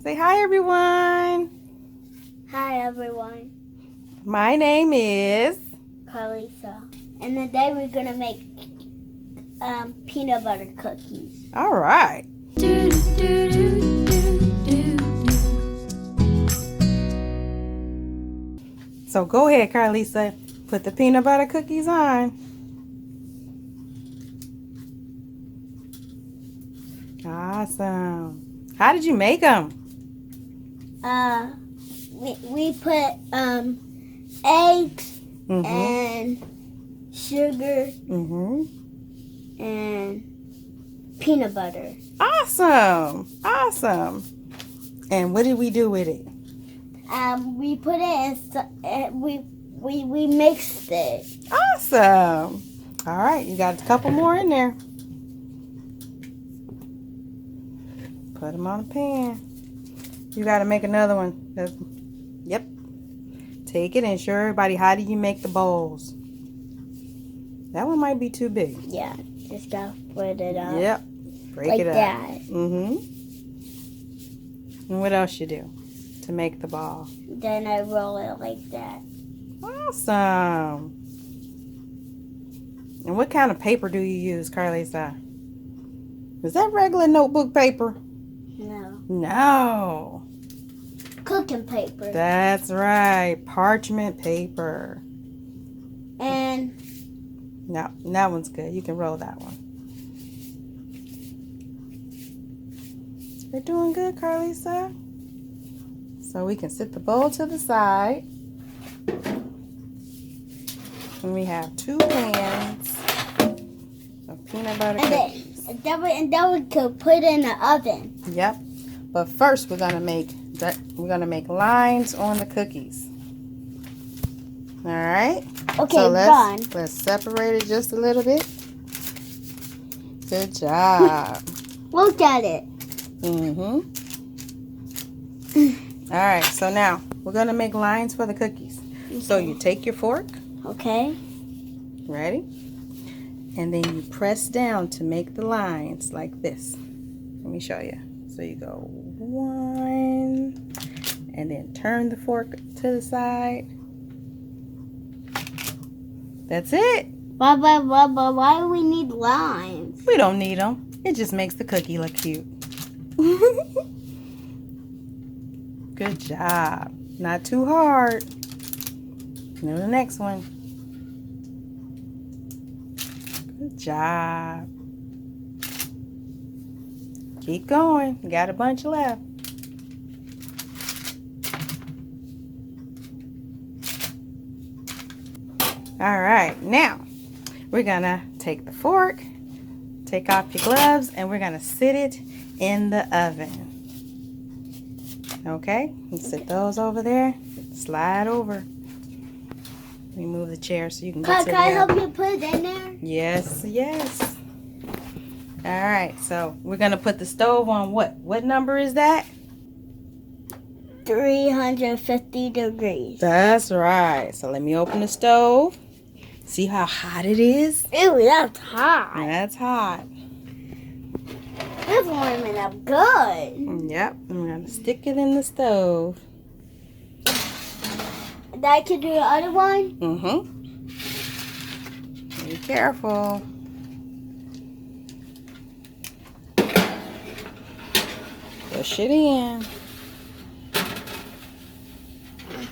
Say hi, everyone. Hi, everyone. My name is Carlisa. And today we're going to make peanut butter cookies. All right. So go ahead, Carlisa. Put the peanut butter cookies on. Awesome. How did you make them? We put eggs Mm-hmm. and sugar Mm-hmm. and peanut butter. Awesome. Awesome. And what did we do with it? We put it in. We mixed it. Awesome. All right, you got a couple more in there. Put them on the pan. You got to make another one. Yep. Take it and show everybody, how do you make the bowls? That one might be too big. Yeah, just gotta put it up. Yep. Break like it up. that. Mm-hmm. And what else you do to make the ball? Then I roll it like that. Awesome. And what kind of paper do you use, Carlisa? Is that regular notebook paper? No. No. Cooking paper. That's right. Parchment paper. And No, that one's good. You can roll that one. We're doing good, Carlisa. So we can set the bowl to the side. And we have 2 pans of peanut butter cookies. and then we could put it in the oven. Yep. But first we're gonna make lines on the cookies. All right. Okay, So done. let's separate it just a little bit. Good job. Look at it. Mm-hmm. All right, so now we're gonna make lines for the cookies. Okay. So you take your fork. Okay. Ready? And then you press down to make the lines like this. Let me show you. So you go 1, and then turn the fork to the side. That's it. Why do we need lines? We don't need them. It just makes the cookie look cute. Good job. Not too hard. Do the next one. Good job. Keep going. You got a bunch left. All right, now we're gonna take the fork, take off your gloves, and we're gonna sit it in the oven. Okay, you sit those over there, slide over. Remove the chair so you can get to the Can I help you put it in there? Yes, yes. All right, so we're gonna put the stove on what number is that? 350 degrees. That's right. So let me open the stove. See how hot it is? Ew, that's hot. That's hot. That's warming up good. Yep, I'm gonna stick it in the stove. And I can do the other one? Mm-hmm. Be careful. Push it in.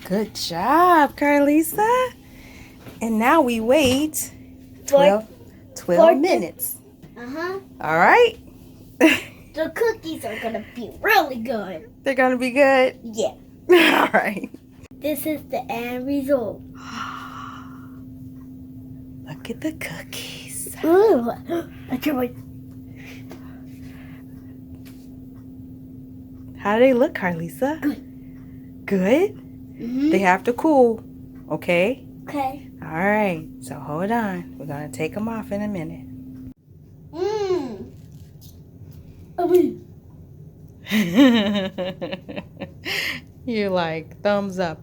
Good job, Carlisa. And now we wait 12 minutes. Uh-huh. All right? The cookies are going to be really good. They're going to be good? Yeah. All right. This is the end result. Look at the cookies. Ooh. I can't wait. How do they look, Carlisa? Good. Good? Mm-hmm. They have to cool, okay? Okay. All right. So hold on. We're going to take them off in a minute. Mmm. You like thumbs up.